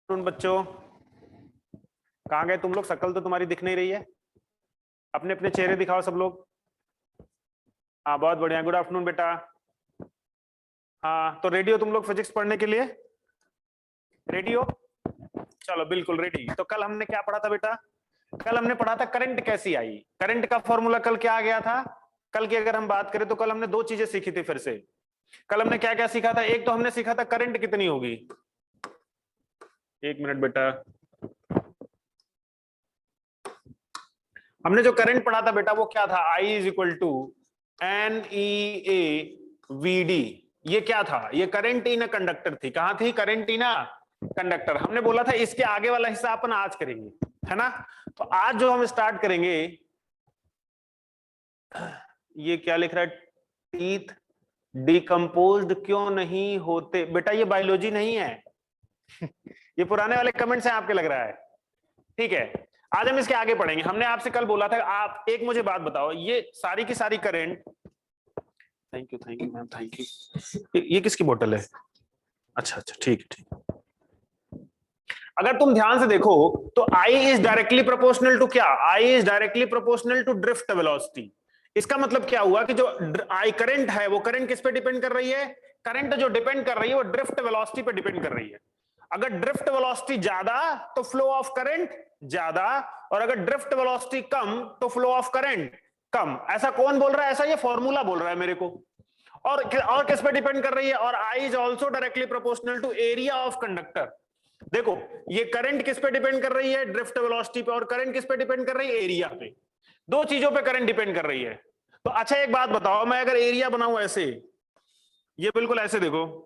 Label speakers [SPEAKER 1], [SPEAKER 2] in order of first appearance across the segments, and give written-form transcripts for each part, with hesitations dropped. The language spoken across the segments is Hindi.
[SPEAKER 1] उन बच्चों कहाँ गए तुम लोग? शक्ल तो तुम्हारी दिख नहीं रही है। अपने अपने चेहरे दिखाओ सब लोग। हाँ बहुत बढ़िया, गुड आफ्टरनून बेटा। हाँ तो रेडी हो तुम लोग फिजिक्स पढ़ने के लिए? रेडी हो? चलो बिल्कुल रेडी। तो कल हमने क्या पढ़ा था बेटा? कल हमने पढ़ा था करंट कैसी आई। करंट का फॉर्मूला कल क्या आ गया था? कल की अगर हम बात करें तो कल हमने दो चीजें सीखी थी फिर से। कल हमने क्या क्या सीखा था? एक तो हमने सीखा था करंट कितनी होगी। एक मिनट बेटा, हमने जो करंट पढ़ा था बेटा वो क्या था? I is equal to NEA/VD। ये क्या था? ये करंट इन कंडक्टर थी। कहां थी? Current in conductor. हमने बोला था इसके आगे वाला हिस्सा अपन आज करेंगे, है ना? तो आज जो हम स्टार्ट करेंगे, ये क्या लिख रहा है? टीथ डिकम्पोज्ड क्यों नहीं होते? बेटा ये बायोलॉजी नहीं है। ये पुराने वाले कमेंट्स हैं आपके, लग रहा है। ठीक है, आज हम इसके आगे पढ़ेंगे। हमने आपसे कल बोला था, आप एक मुझे बात बताओ, ये सारी की सारी current, thank you ma'am, thank you. ये किसकी बोतल है? अच्छा अच्छा, ठीक है ठीक। अगर तुम ध्यान से देखो तो I is directly proportional to क्या? I is directly proportional to drift velocity. इसका मतलब क्या हुआ कि जो I करंट है वो करंट किस पे डिपेंड कर रही है? करंट जो डिपेंड कर रही है वो ड्रिफ्ट वेलोसिटी पे डिपेंड कर रही है। अगर ड्रिफ्ट वेलोसिटी ज्यादा तो फ्लो ऑफ करंट ज्यादा, और अगर ड्रिफ्ट वेलोसिटी कम तो फ्लो ऑफ करंट कम। ऐसा कौन बोल रहा है? ऐसा ये फॉर्मूला बोल रहा है मेरे को। और किस पे डिपेंड कर रही है? और I is also directly proportional to area of conductor. देखो ये करंट किस पे डिपेंड कर रही है? ड्रिफ्ट वेलोसिटी पे। और करंट किस पे डिपेंड कर रही है? एरिया पे। दो चीजों पे करंट डिपेंड कर रही है। तो अच्छा एक बात बताओ, मैं अगर एरिया बनाऊं ऐसे, ये बिल्कुल ऐसे देखो,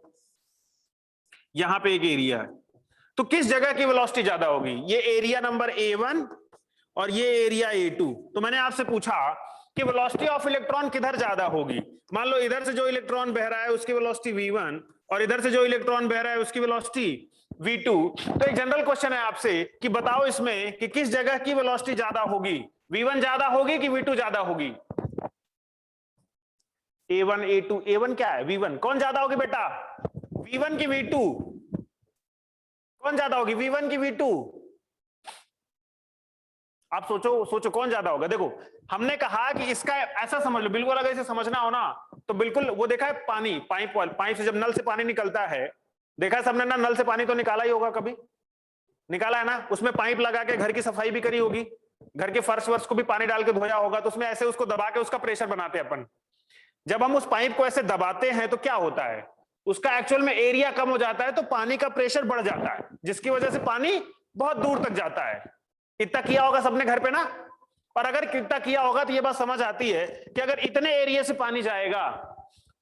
[SPEAKER 1] यहां पे एक एरिया है, तो किस जगह की वेलोसिटी ज्यादा होगी? ये एरिया नंबर A1 और ये एरिया A2। तो मैंने आपसे पूछा कि वेलोसिटी ऑफ इलेक्ट्रॉन किधर ज्यादा होगी। मान लो इधर से जो इलेक्ट्रॉन बह रहा है उसकी वेलोसिटी V1 और इधर से जो इलेक्ट्रॉन बह रहा है उसकी वेलोसिटी V2। तो एक जनरल क्वेश्चन है आपसे कि बताओ इसमें कि किस जगह की वेलोसिटी ज्यादा होगी? V1 ज्यादा होगी कि V2 ज्यादा होगी? A1 A2, A1 क्या है? V1। कौन ज्यादा होगी बेटा? V1 की V2? कौन ज्यादा होगी? V1 की V2? आप सोचो सोचो कौन ज्यादा होगा। देखो हमने कहा कि इसका ऐसा समझ लो, बिल्कुल अगर इसे समझना हो ना तो बिल्कुल, वो देखा है पानी, पाइप से जब नल से पानी निकलता है, देखा है सबने ना, नल से पानी तो निकाला ही होगा, कभी निकाला है ना? उसमें पाइप लगा के घर की सफाई भी करी होगी, घर के फर्श वर्श को भी पानी डाल के धोया होगा, तो उसमें ऐसे उसको दबा के उसका प्रेशर बनाते हैं अपन। जब हम उस पाइप को ऐसे दबाते हैं तो क्या होता है? उसका एक्चुअल में एरिया कम हो जाता है, तो पानी का प्रेशर बढ़ जाता है, जिसकी वजह से पानी बहुत दूर तक जाता है। इतना किया होगा सबने घर पे ना? और अगर कितना किया होगा तो ये बात समझ आती है कि अगर इतने एरिया से पानी जाएगा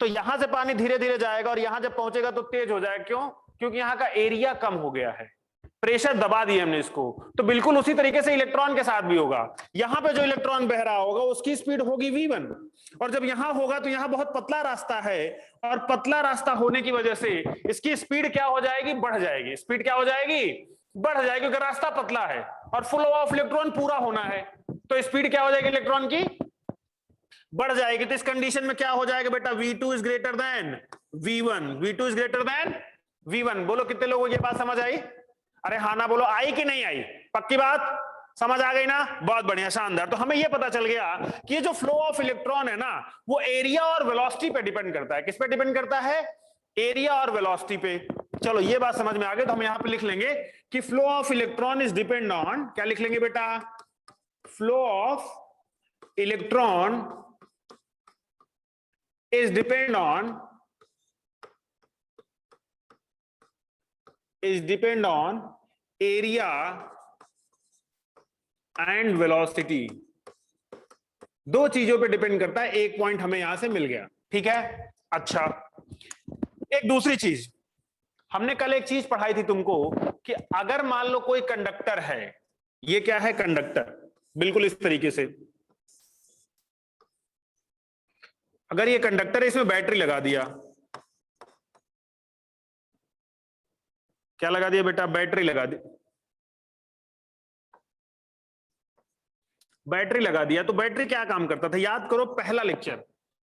[SPEAKER 1] तो यहां से पानी धीरे धीरे जाएगा और यहां जब पहुंचेगा तो तेज हो जाएगा। क्यों? क्योंकि यहां का एरिया कम हो गया है, प्रेशर दबा दिया हमने इसको। तो बिल्कुल उसी तरीके से इलेक्ट्रॉन के साथ भी होगा। यहां पे जो इलेक्ट्रॉन बह रहा होगा उसकी स्पीड होगी V1, और जब यहां होगा तो यहां बहुत पतला रास्ता है, और पतला रास्ता होने की वजह से इसकी स्पीड क्या हो जाएगी? बढ़ जाएगी। स्पीड क्या हो जाएगी? बढ़ जाएगी, क्योंकि रास्ता पतला है और फ्लो ऑफ इलेक्ट्रॉन पूरा होना है, तो स्पीड क्या हो जाएगी इलेक्ट्रॉन की? बढ़ जाएगी। तो इस कंडीशन में क्या हो जाएगा बेटा? V2 is greater than V1। V2 is greater than V1। बोलो कितने लोगों को ये बात समझ आई? अरे हाँ ना बोलो, आई कि नहीं आई? पक्की बात समझ आ गई ना? बहुत बढ़िया, शानदार। तो हमें यह पता चल गया कि ये जो फ्लो ऑफ इलेक्ट्रॉन है ना, वो एरिया और वेलोसिटी पे डिपेंड करता है। किस पे डिपेंड करता है? एरिया और वेलोसिटी पे। चलो ये बात समझ में आ गई, तो हम यहां पे लिख लेंगे कि flow of electron is depend on, क्या लिख लेंगे बेटा? Flow of electron is depend on area and velocity। दो चीजों पे डिपेंड करता है। एक पॉइंट हमें यहां से मिल गया, ठीक है? अच्छा एक दूसरी चीज, हमने कल एक चीज पढ़ाई थी तुमको कि अगर मान लो कोई कंडक्टर है, ये क्या है? कंडक्टर। बिल्कुल इस तरीके से, अगर ये कंडक्टर है, इसमें बैटरी लगा दिया, क्या लगा दिया बेटा? बैटरी लगा दी। बैटरी लगा दिया तो बैटरी क्या काम करता था? याद करो पहला लेक्चर,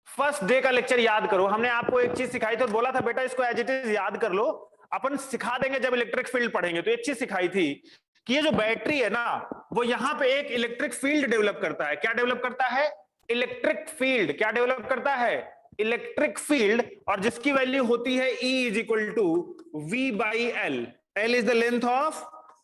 [SPEAKER 1] फर्स्ट डे का लेक्चर याद करो। हमने आपको एक चीज सिखाई थी और बोला था बेटा इसको एज इट इज याद कर लो, अपन सिखा देंगे जब इलेक्ट्रिक फील्ड पढ़ेंगे। तो एक चीज सिखाई थी कि ये जो बैटरी है ना, वो यहां पे एक इलेक्ट्रिक फील्ड डेवलप करता है। क्या डेवलप करता है? Electric field. क्या डेवलप करता है? Electric field. और जिसकी वैल्यू होती है E is equal to V/L। L is the length of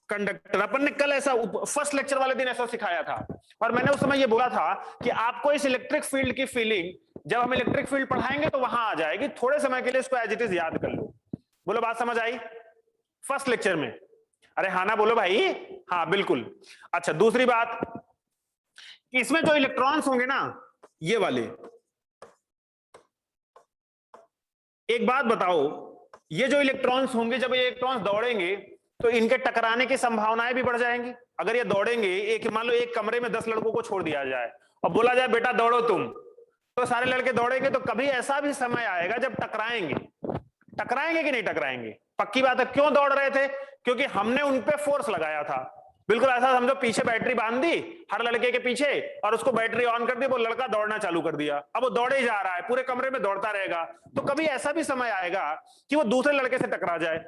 [SPEAKER 1] conductor. अपन ने कल ऐसा फर्स्ट लेक्चर वाले दिन ऐसा सिखाया था, और मैंने उस समय ये बोला था कि आपको इस इलेक्ट्रिक फील्ड की फीलिंग जब हम इलेक्ट्रिक फील्ड पढ़ाएंगे तो वहां आ जाएगी। थोड़े समय के लिए इसको एज इट इज याद कर लो। बोलो बात समझ आई? फर्स्ट लेक्चर में। अरे हाँ ना बोलो भाई। हाँ बिल्कुल। अच्छा, दूसरी बात, इसमें जो इलेक्ट्रॉन्स होंगे ना, ये वाले, एक बात बताओ, ये जो इलेक्ट्रॉन्स होंगे, जब ये इलेक्ट्रॉन्स दौड़ेंगे तो इनके टकराने की संभावनाएं भी बढ़ जाएंगी। अगर ये दौड़ेंगे, एक मान लो एक कमरे में 10 लड़कों को छोड़ दिया जाए और बोला जाए बेटा दौड़ो तुम, तो सारे लड़के दौड़ेंगे। तो कभी ऐसा भी समय आएगा जब टकराएंगे। टकराएंगे कि नहीं टकराएंगे? पक्की बात है। क्यों दौड़ रहे थे? क्योंकि हमने उन पे फोर्स लगाया था। बिल्कुल ऐसा समझो, पीछे बैटरी बांध दी हर लड़के के पीछे और उसको बैटरी ऑन कर दी, वो लड़का दौड़ना चालू कर दिया। अब वो दौड़े जा रहा है, पूरे कमरे में दौड़ता रहेगा। तो कभी ऐसा भी समय आएगा कि वो दूसरे लड़के से टकरा जाए।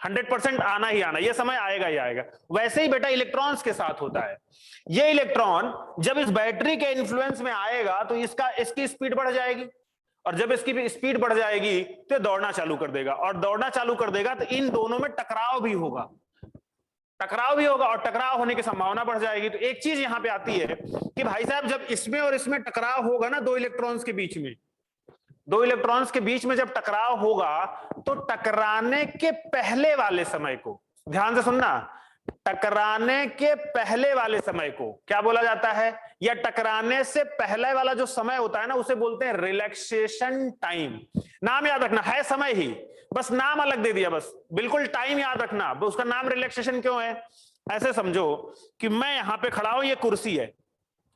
[SPEAKER 1] 100% आना ही आना, ये समय आएगा ही आएगा। वैसे ही बेटा इलेक्ट्रॉन्स के साथ होता है। ये इलेक्ट्रॉन जब इस बैटरी के इन्फ्लुएंस में आएगा तो इसकी स्पीड बढ़ जाएगी, और जब इसकी स्पीड बढ़ जाएगी तो दौड़ना चालू कर देगा, और दौड़ना चालू कर देगा तो इन दोनों में टकराव भी होगा। टकराव भी होगा और टकराव होने की संभावना बढ़ जाएगी। तो एक चीज यहां पे आती है कि भाई साहब, जब इसमें और इसमें टकराव होगा ना, दो इलेक्ट्रॉन्स के बीच में, दो इलेक्ट्रॉन्स के बीच में जब टकराव होगा तो टकराने के पहले वाले समय को ध्यान से सुनना, टकराने के पहले वाले समय को क्या बोला जाता है? या टकराने से पहले वाला जो समय होता है ना, उसे बोलते हैं रिलैक्सेशन टाइम। नाम याद रखना, है समय ही, बस नाम अलग दे दिया बस। बिल्कुल टाइम याद रखना, उसका नाम रिलैक्सेशन क्यों है? ऐसे समझो कि मैं यहां पे खड़ा हूं, ये कुर्सी है,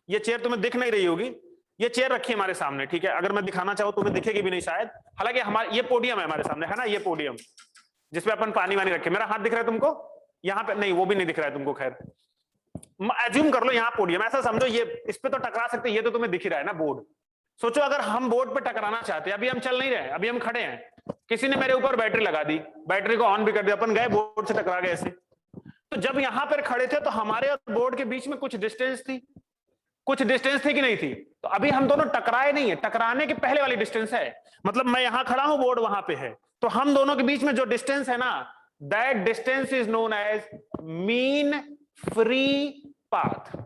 [SPEAKER 1] ये चेयर तुम्हें दिख नहीं रही होगी, ये चेयर रखी है हमारे सामने, ठीक है? अगर मैं दिखाना चाहूँ तुम्हें दिखेगी भी नहीं शायद। हालांकि हमारे ये पोडियम है हमारे सामने, है ना, ये पोडियम जिसपे अपन पानी वानी रखे। मेरा हाथ दिख रहा है तुमको? यहाँ पे नहीं, वो भी नहीं दिख रहा है तुमको। खैर एज्यूम कर लो यहाँ पोडियम, ऐसा समझो ये इस पे तो टकरा सकते, ये तो तुम्हें दिख ही रहा है ना बोर्ड। सोचो अगर हम बोर्ड पे टकराना चाहते हैं, अभी हम चल नहीं रहे, अभी हम खड़े हैं, किसी ने मेरे ऊपर बैटरी लगा दी, बैटरी को ऑन भी कर दिया, अपन गए बोर्ड से टकरा गए ऐसे। तो जब यहां पर खड़े थे तो हमारे और बोर्ड के बीच में कुछ डिस्टेंस थी, कुछ डिस्टेंस थी कि नहीं थी? तो अभी हम दोनों टकराए नहीं है, टकराने के पहले वाली डिस्टेंस है। मतलब मैं यहां खड़ा हूं, बोर्ड वहां पे है, तो हम दोनों के बीच में जो डिस्टेंस है ना, that distance is known as mean free path.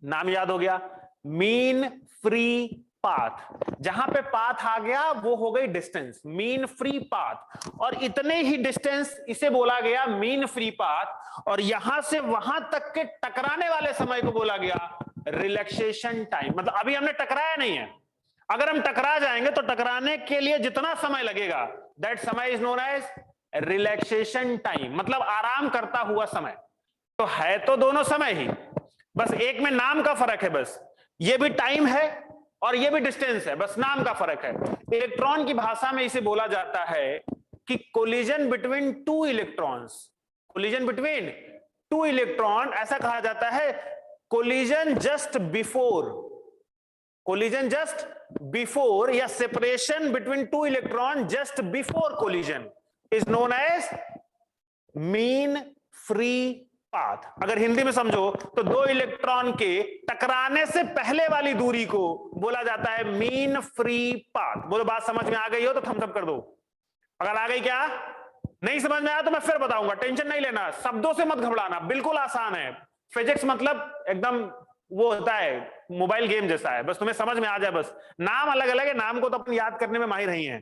[SPEAKER 1] नाम याद हो गया? Mean free path. जहां पे पाथ आ गया वो हो गई डिस्टेंस, मीन फ्री पाथ। और इतने ही डिस्टेंस इसे बोला गया मीन फ्री पाथ, और यहां से वहां तक के टकराने वाले समय को बोला गया रिलैक्सेशन टाइम। मतलब अभी हमने टकराया नहीं है, अगर हम टकरा जाएंगे तो टकराने के लिए जितना समय लगेगा, दैट समय is known age relaxation time, मतलब आराम करता हुआ समय। तो है तो दोनों समय ही, बस एक में नाम का फर्क है, बस ये भी टाइम है और ये भी डिस्टेंस है, बस नाम का फर्क है। इलेक्ट्रॉन की भाषा में इसे बोला जाता है कि collision between two electrons. Collision between two electron ऐसा कहा जाता है। Collision just before, collision just before या separation between two electron just before collision is known as mean free path. अगर हिंदी में समझो तो दो इलेक्ट्रॉन के टकराने से पहले वाली दूरी को बोला जाता है मीन फ्री पाथ। बोलो बात समझ में आ गई हो तो थम्स अप कर दो। अगर आ गई, क्या नहीं समझ में आया तो मैं फिर बताऊंगा, टेंशन नहीं लेना, शब्दों से मत घबराना, बिल्कुल आसान है। फिजिक्स मतलब एकदम वो होता है मोबाइल गेम जैसा है, बस तुम्हें समझ में आ जाए, बस नाम अलग अलग है, नाम को तो अपन याद करने में माहिर नहीं है।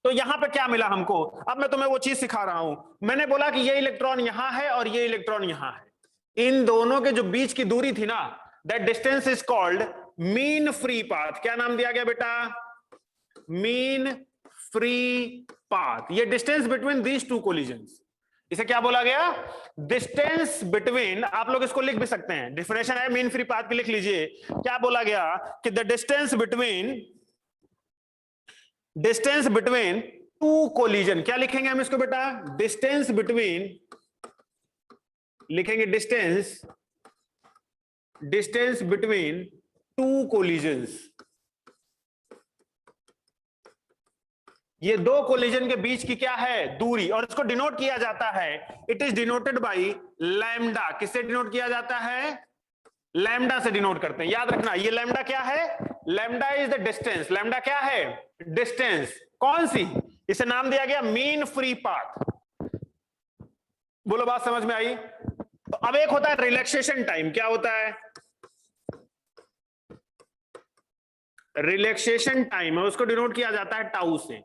[SPEAKER 1] तो यहां पे क्या मिला हमको? अब मैं तुम्हें वो चीज सिखा रहा हूं। मैंने बोला कि ये इलेक्ट्रॉन यहां है और ये इलेक्ट्रॉन यहां है, इन दोनों के जो बीच की दूरी थी ना, that distance is called mean free path. क्या नाम दिया गया बेटा? Mean free path. ये distance between these two collisions, इसे क्या बोला गया? डिस्टेंस बिटवीन, आप लोग इसको लिख भी सकते हैं, डिफिनेशन है मीन फ्री पाथ की, लिख लीजिए। क्या बोला गया कि the distance between two collision. क्या लिखेंगे हम इसको बेटा? डिस्टेंस बिटवीन, लिखेंगे डिस्टेंस बिटवीन टू कोलिजन्स। ये दो कोलिजन के बीच की क्या है, दूरी, और इसको डिनोट किया जाता है, it is denoted by lambda. किससे डिनोट किया जाता है, लैम्डा से डिनोट करते हैं। याद रखना ये लैम्डा क्या है, lambda is the distance. Lambda क्या है, डिस्टेंस। कौन सी, इसे नाम दिया गया मीन फ्री पाथ। बोलो बात समझ में आई। तो अब एक होता है रिलैक्सेशन टाइम। क्या होता है, रिलैक्सेशन टाइम है, उसको डिनोट किया जाता है टाउ से।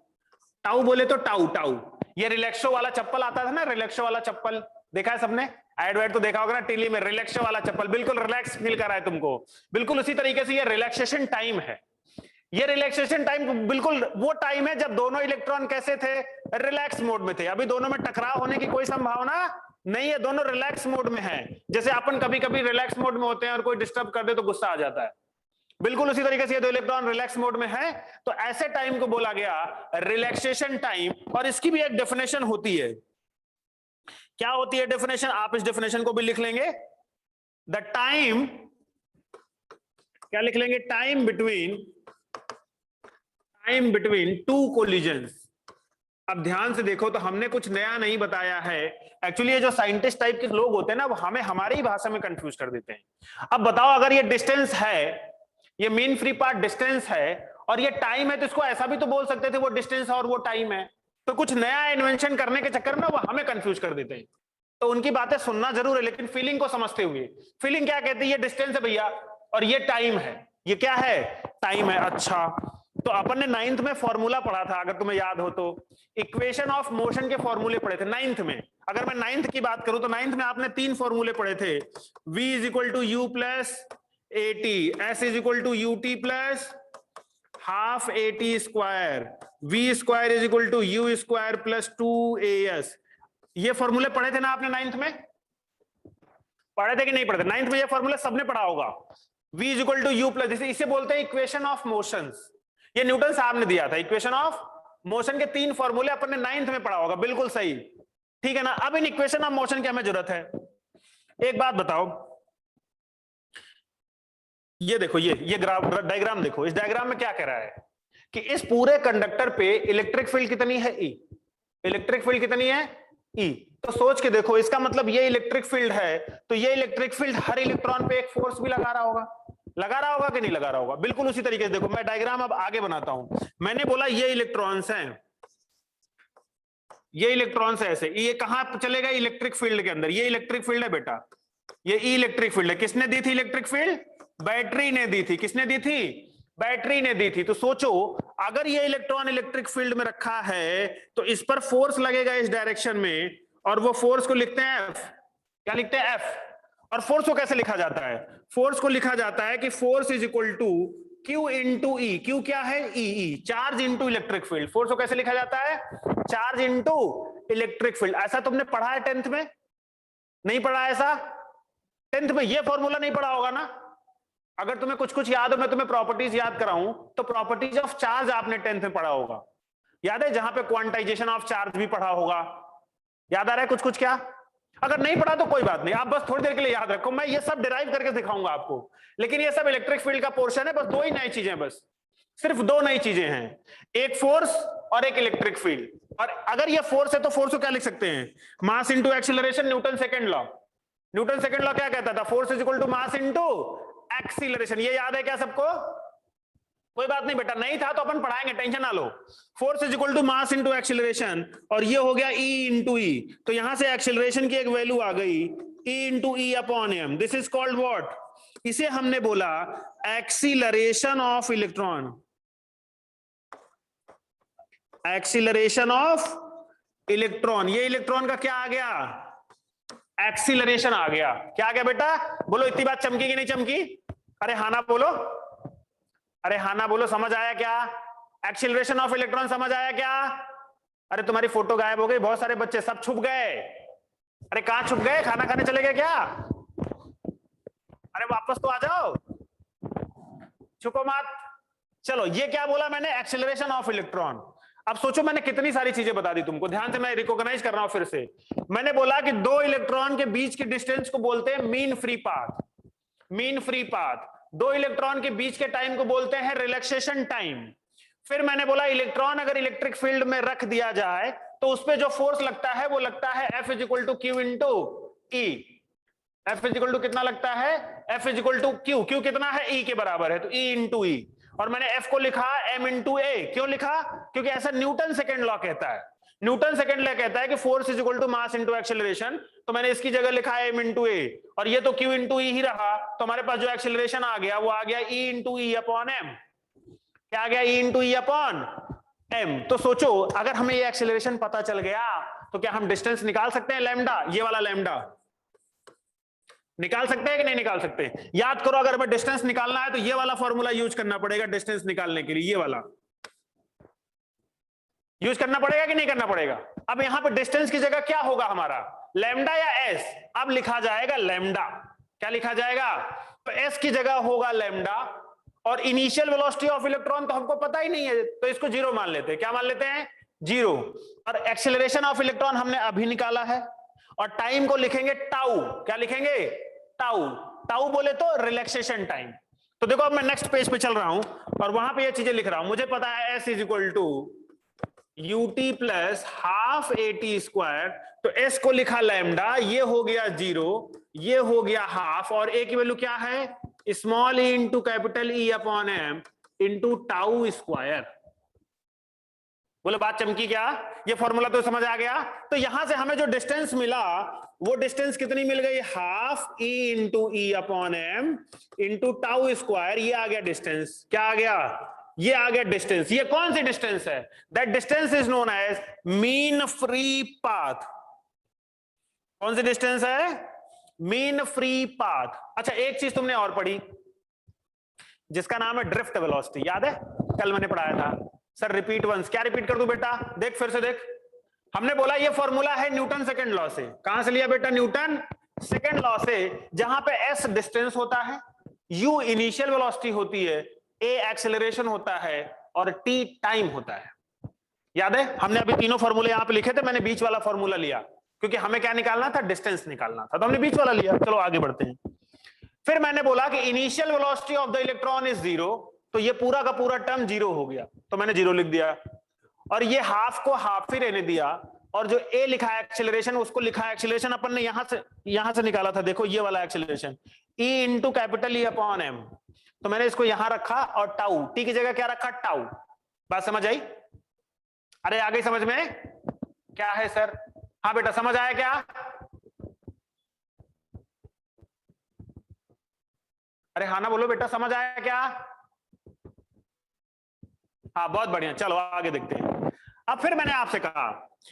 [SPEAKER 1] टाउ बोले तो टाउ, टाउ। ये रिलैक्सो वाला चप्पल आता था ना, रिलैक्सो वाला चप्पल देखा है सबने, एडवर्ट तो देखा होगा ना टीली में, रिलैक्सो वाला चप्पल, बिल्कुल रिलैक्स फील कर रहा है तुमको। बिल्कुल उसी तरीके से ये रिलैक्सेशन टाइम है। ये रिलैक्सेशन टाइम बिल्कुल वो टाइम है जब दोनों इलेक्ट्रॉन कैसे थे, रिलैक्स मोड में थे। अभी दोनों में टकराव होने की कोई संभावना नहीं है, दोनों रिलैक्स मोड में है। जैसे अपन कभी कभी रिलैक्स मोड में होते हैं और कोई डिस्टर्ब कर दे तो गुस्सा आ जाता है, बिल्कुल उसी तरीके से ये दो इलेक्ट्रॉन रिलैक्स मोड में है। तो ऐसे टाइम को बोला गया रिलैक्सेशन टाइम। और इसकी भी एक डेफिनेशन होती है। क्या होती है डेफिनेशन, आप इस डेफिनेशन को भी लिख लेंगे। द टाइम, क्या लिख लेंगे, टाइम बिटवीन टू कोलिजन्स। अब ध्यान से देखो तो हमने कुछ नया नहीं बताया है। एक्चुअली ये जो साइंटिस्ट टाइप के लोग होते हैं ना, वो हमें हमारी ही भाषा में कंफ्यूज कर देते हैं। अब बताओ, अगर ये डिस्टेंस है, ये मीन फ्री पाथ डिस्टेंस है और ये टाइम है, तो इसको ऐसा भी तो बोल सकते थे वो डिस्टेंस और वो टाइम है। तो कुछ नया इन्वेंशन करने के चक्कर में वो हमें कंफ्यूज कर देते हैं। तो उनकी बातें सुनना जरूर है, लेकिन फीलिंग को समझते हुए। फीलिंग क्या कहती है, ये डिस्टेंस है भैया और ये टाइम है। ये क्या है, टाइम है। अच्छा, तो अपन ने 9th में फॉर्मूला पढ़ा था, अगर तुम्हें याद हो तो, इक्वेशन ऑफ मोशन के फॉर्मूले पढ़े थे 9th में। अगर मैं 9th की बात करूं तो 9th में आपने 3 फॉर्मूले पढ़े थे। v is equal to U plus AT, S is equal to UT plus half AT square, V square is equal to U square plus 2AS। ये फॉर्मूले पढ़े थे ना आपने 9th में, पढ़े थे कि नहीं पढ़े थे? 9th में ये फॉर्मूला सबने पढ़ा होगा। V is equal to U plus, इसे बोलते हैं इक्वेशन ऑफ मोशंस। ये न्यूटन साहब ने दिया था। इक्वेशन ऑफ मोशन के 3 फॉर्मूले अपन ने 9th में पढ़ा होगा, बिल्कुल सही, ठीक है ना। अब इन इक्वेशन ऑफ मोशन की हमें जरूरत है। एक बात बताओ, ये देखो, ये डायग्राम देखो। इस डायग्राम में क्या कह रहा है कि इस पूरे कंडक्टर पे इलेक्ट्रिक फील्ड कितनी है, E। इलेक्ट्रिक फील्ड कितनी है, E। तो सोच के देखो, इसका मतलब ये इलेक्ट्रिक फील्ड है, तो ये इलेक्ट्रिक फील्ड हर इलेक्ट्रॉन पे एक फोर्स भी लगा रहा होगा। लगा रहा होगा कि नहीं लगा रहा होगा? बिल्कुल उसी तरीके से देखो, मैं डायग्राम अब आगे बनाता हूं। मैंने बोला ये इलेक्ट्रॉन्स हैं, ये इलेक्ट्रॉन्स है ऐसे, ये कहां चलेगा, इलेक्ट्रिक फील्ड के अंदर। ये इलेक्ट्रिक फील्ड है बेटा, ये इलेक्ट्रिक फील्ड है। किसने दी थी इलेक्ट्रिक फील्ड, बैटरी ने दी थी। किसने दी थी, बैटरी ने दी थी। तो सोचो, अगर ये इलेक्ट्रॉन इलेक्ट्रिक फील्ड में रखा है तो इस पर फोर्स लगेगा इस डायरेक्शन में, और वो फोर्स को लिखते हैं F। क्या लिखते हैं, F। और फोर्स को कैसे लिखा जाता है, फोर्स को लिखा जाता है कि force is equal to Q into E. Q क्या है, E, charge into electric field. Force को कैसे लिखा जाता है, चार्ज इंटू इलेक्ट्रिक फील्ड। ऐसा तुमने पढ़ा है 10th में, नहीं पढ़ा ऐसा? 10th में ये फॉर्मूला नहीं पढ़ा होगा ना। अगर तुम्हें कुछ कुछ याद हो, मैं तुम्हें प्रॉपर्टीज याद कराऊं, तो प्रॉपर्टीज ऑफ चार्ज आपने 10th में पढ़ा होगा, याद है? जहां पे क्वांटाइजेशन ऑफ चार्ज भी पढ़ा होगा। याद आ रहा है कुछ कुछ? क्या, अगर नहीं पढ़ा तो कोई बात नहीं, आप बस थोड़ी देर के लिए याद रखो, मैं ये सब डिराइव करके दिखाऊंगा आपको। लेकिन ये सब इलेक्ट्रिक फील्ड का पोर्शन है, बस 2 ही नई चीजें, बस सिर्फ 2 नई चीजें हैं, एक फोर्स और एक इलेक्ट्रिक फील्ड। और अगर ये फोर्स है तो फोर्स को क्या लिख सकते हैं, mass into acceleration, Newton second law. Newton second law क्या कहता था, force is equal to mass into acceleration. ये याद है क्या सबको? कोई बात नहीं बेटा, नहीं था तो अपन पढ़ाएंगे, टेंशन ना लो। Force is equal to mass into acceleration, और ये हो गया E इंटू ई। तो यहां से एक्सीलरेशन की एक वैल्यू आ गई, E into E upon M. This is called what, इसे हमने बोला acceleration of electron. Acceleration of electron, ये इलेक्ट्रॉन का क्या आ गया, एक्सीलरेशन आ गया। क्या आ गया बेटा, बोलो इतनी बात चमकी कि नहीं चमकी? अरे हाँ ना बोलो, अरे हाँ ना बोलो, समझ आया क्या? एक्सीलरेशन ऑफ इलेक्ट्रॉन समझ आया क्या? अरे तुम्हारी फोटो गायब हो गई, बहुत सारे बच्चे सब छुप गए। अरे कहां छुप गए, खाना खाने चले गए क्या? अरे वापस तो आ जाओ, छुपो मत। चलो, ये क्या बोला मैंने, एक्सीलरेशन ऑफ इलेक्ट्रॉन। अब सोचो मैंने कितनी सारी चीजें बता दी तुमको, ध्यान से मैं रिकॉग्नाइज कर रहा हूं फिर से। मैंने बोला कि 2 इलेक्ट्रॉन के बीच की डिस्टेंस को बोलते हैं mean free path. Mean free path. 2 electron के बीच के टाइम को बोलते हैं रिलैक्सेशन टाइम। फिर मैंने बोला इलेक्ट्रॉन अगर इलेक्ट्रिक फील्ड में रख दिया जाए तो उस पे जो फोर्स लगता है वो लगता है F is equal to Q into E. F is equal to कितना लगता है, F is equal to Q, Q कितना है E के बराबर है, तो E इंटू ई। और मैंने F को लिखा M इंटू ए, क्यों लिखा, क्योंकि ऐसा न्यूटन सेकेंड लॉ कहता है। न्यूटन सेकेंड लॉ कहता है कि force is equal to mass into acceleration, तो मैंने इसकी जगह लिखा M इंटू ए, और ये तो Q इंटू ई ही रहा, तो हमारे पास जो एक्सेलरेशन आ गया वो आ गया E into E upon M. क्या आ गया, E into E upon M. तो सोचो अगर हमें ये एक्सेलरेशन पता चल गया तो क्या हम डिस्टेंस निकाल सकते हैं लैम्डा, ये वाला लैम्डा निकाल सकते हैं कि नहीं निकाल सकते। याद करो अगर हमें डिस्टेंस निकालना है तो ये वाला फॉर्मूला यूज करना पड़ेगा डिस्टेंस निकालने के लिए, ये वाला यूज करना पड़ेगा कि नहीं करना पड़ेगा। अब यहां पे डिस्टेंस की जगह क्या होगा हमारा, लैम्डा या एस, अब लिखा जाएगा लैम्डा। क्या लिखा जाएगा, तो एस की जगह होगा लैम्डा, और इनिशियल वेलोसिटी ऑफ इलेक्ट्रॉन तो हमको पता ही नहीं है तो इसको जीरो मान लेते हैं। क्या मान लेते हैं, जीरो। और एक्सेलरेशन ऑफ इलेक्ट्रॉन हमने अभी निकाला है, और टाइम को लिखेंगे टाउ। क्या लिखेंगे, टाउ। टाउ बोले तो रिलैक्सेशन टाइम। तो देखो अब मैं नेक्स्ट पेज पे चल रहा हूं और वहां पे ये चीजें लिख रहा हूं। मुझे पता है S is equal to UT plus half AT square, तो एस को लिखा लैम्डा, ये हो गया जीरो, ये हो गया हाफ, और ए की वैल्यू क्या है, small E into capital E upon M into tau square. बोले बात चमकी क्या, ये फॉर्मूला तो समझ आ गया। तो यहां से हमें जो डिस्टेंस मिला वो डिस्टेंस कितनी मिल गई, half E into E upon M into tau square, ये आ गया डिस्टेंस। क्या आ गया, ये आ गया डिस्टेंस। ये कौन सी डिस्टेंस है, that distance is known as mean free path. कौन सी डिस्टेंस है, मीन फ्री पाथ। अच्छा एक चीज तुमने और पढ़ी जिसका नाम है ड्रिफ्ट वेलोसिटी, याद है कल मैंने पढ़ाया था। सर रिपीट वंस, क्या रिपीट कर दूं बेटा, देख फिर से देख। हमने बोला ये फॉर्मूला है न्यूटन सेकंड लॉ से। कहां से लिया बेटा, न्यूटन सेकंड लॉ से, जहां पे s डिस्टेंस होता है, u इनिशियल वेलोसिटी होती है, a एक्सेलरेशन होता है, और t टाइम होता है। याद है हमने अभी तीनों फॉर्मूले यहां पे लिखे थे, मैंने बीच वाला फॉर्मूला लिया क्योंकि हमें क्या निकालना था, डिस्टेंस निकालना था, तो हमने बीच वाला लिया। चलो आगे बढ़ते हैं। फिर मैंने बोला कि initial velocity of the electron is zero, तो ये पूरा का पूरा टर्म जीरो हो गया, तो मैंने जीरो लिख दिया, और ये हाफ को हाफ ही रहने दिया, और जो ए लिखा है एक्सेलरेशन उसको लिखा है एक्सेलरेशन अपन ने यहां से निकाला था, देखो ये वाला acceleration E into capital E upon M, तो मैंने इसको यहां रखा, और टाउ, टी की जगह क्या रखा, टाउ। बात समझ आई, अरे आ गई समझ में, क्या है सर, हाँ बेटा समझ आया क्या, अरे हाँ ना बोलो बेटा, समझ आया क्या, हाँ बहुत बढ़िया, चलो आगे देखते हैं। अब फिर मैंने आपसे कहा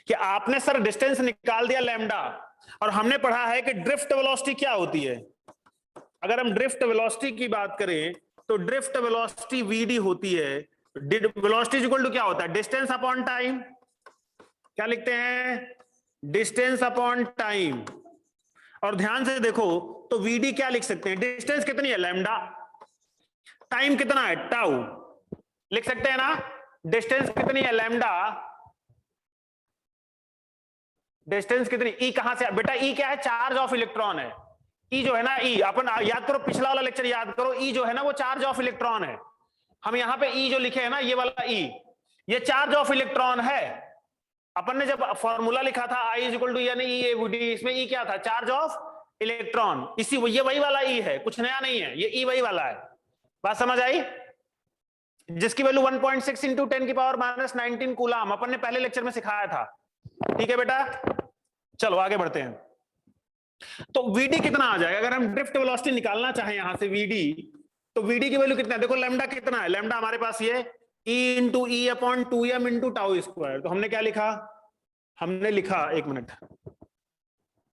[SPEAKER 1] कि आपने सर डिस्टेंस निकाल दिया लैम्डा, और हमने पढ़ा है कि ड्रिफ्ट वेलोसिटी क्या होती है। अगर हम ड्रिफ्ट वेलोसिटी की बात करें तो ड्रिफ्ट वेलोसिटी वीडी होती है। वेलोसिटी इक्वल टू क्या होता है, डिस्टेंस अपॉन टाइम। क्या लिखते हैं, डिस्टेंस अपॉन टाइम। और ध्यान से देखो तो वीडी क्या लिख सकते हैं, डिस्टेंस कितनी है लैम्डा, टाइम कितना है टाउ, लिख सकते हैं ना, डिस्टेंस कितनी है लैम्डा, डिस्टेंस कितनी, ई कहां से बेटा, ई क्या है, चार्ज ऑफ इलेक्ट्रॉन है। ई जो है ना, ई अपन याद करो, पिछला वाला लेक्चर याद करो, ई जो है ना वो चार्ज ऑफ इलेक्ट्रॉन है। हम यहां पे ई जो लिखे है ना, ये वाला ई, ये चार्ज ऑफ इलेक्ट्रॉन है। अपन ने जब फॉर्मूला लिखा था आई इज इक्वल टू यानी ई ए वी डी, इसमें ई क्या था, चार्ज ऑफ इलेक्ट्रॉन। इसी ये वही वाला ई है, कुछ नया नहीं है, ये ई वही वाला है। बात समझ आई, जिसकी वैल्यू 1.6 इंटू 10 की पावर माइनस 19 कूलाम, अपन ने पहले लेक्चर में सिखाया था। ठीक है बेटा, चलो आगे बढ़ते हैं। तो वीडी कितना आ जाएगा, अगर हम ड्रिफ्ट वेलोसिटी निकालना चाहें यहां से वीडी, तो वीडी की वैल्यू कितना है, देखो लैम्डा कितना है, लैम्डा हमारे पास ये E into E upon 2m into tau square. तो हमने क्या लिखा, हमने लिखा, एक मिनट,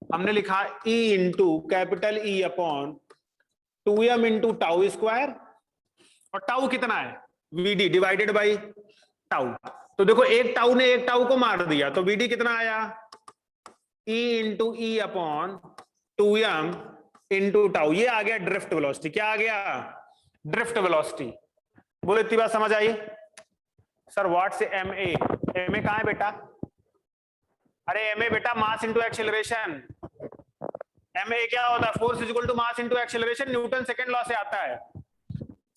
[SPEAKER 1] हमने लिखा E into capital E upon 2m into tau square, और टाउ कितना है, वीडी डिवाइडेड बाई टाउ। तो देखो एक टाउ ने एक टाउ को मार दिया, तो वीडी कितना आया, E into E upon 2m into tau, ये आ गया ड्रिफ्ट वेलोसिटी। क्या आ गया, ड्रिफ्ट वेलोसिटी। बोले इतनी बात समझ आई। सर व्हाट से एम ए, एम ए कहां है बेटा, अरे एम ए बेटा mass into acceleration. M A क्या होता है, force is equal to mass into acceleration, Newton second law से आता है।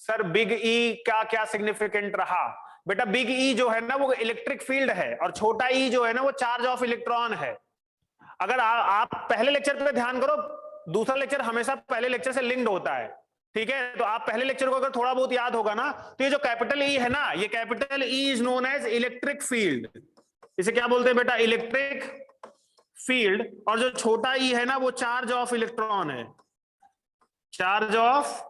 [SPEAKER 1] सर बिग ई का क्या सिग्निफिकेंट रहा, बेटा बिग ई जो है ना वो इलेक्ट्रिक फील्ड है, और छोटा ई जो है ना वो चार्ज ऑफ इलेक्ट्रॉन है। अगर आप पहले लेक्चर पे ध्यान करो, दूसरा लेक्चर हमेशा पहले लेक्चर से लिंक्ड होता है, ठीक है? तो आप पहले लेक्चर को अगर थोड़ा बहुत याद होगा ना, तो ये जो कैपिटल ई है ना, ये capital E is known as electric field. इसे क्या बोलते हैं बेटा? Electric field. और जो छोटा ई है ना वो चार्ज ऑफ इलेक्ट्रॉन है, चार्ज ऑफ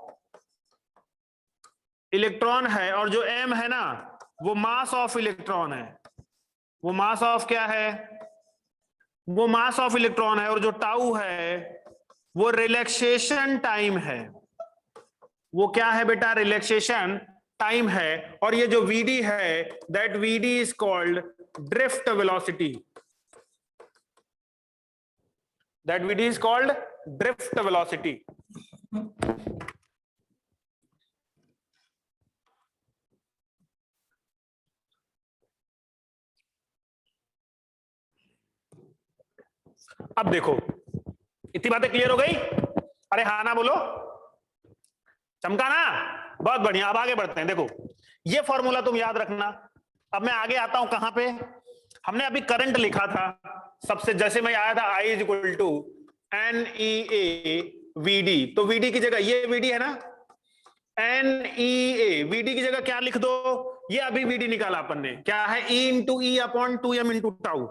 [SPEAKER 1] इलेक्ट्रॉन है। और जो एम है ना वो मास ऑफ इलेक्ट्रॉन है, वो मास ऑफ क्या है? वो मास ऑफ इलेक्ट्रॉन है। और जो टाउ है वो रिलैक्सेशन टाइम है। वो क्या है बेटा? रिलैक्सेशन टाइम है। और ये जो वीडी है, that VD is called drift velocity, that VD is called drift velocity. अब देखो, इतनी बातें क्लियर हो गई? अरे हाँ ना बोलो, चमका ना? बहुत बढ़िया। अब आगे बढ़ते हैं। देखो ये फॉर्मूला तुम याद रखना। अब मैं आगे आता हूं कहां पे? हमने अभी करंट लिखा था सबसे, जैसे मैं आया था I is equal to NEA VD। तो VD की जगह, ये VD है ना, NEA VD की जगह क्या लिख दो? ये अभी VD निकाला अपन ने, क्या है? E into E upon 2m into tau.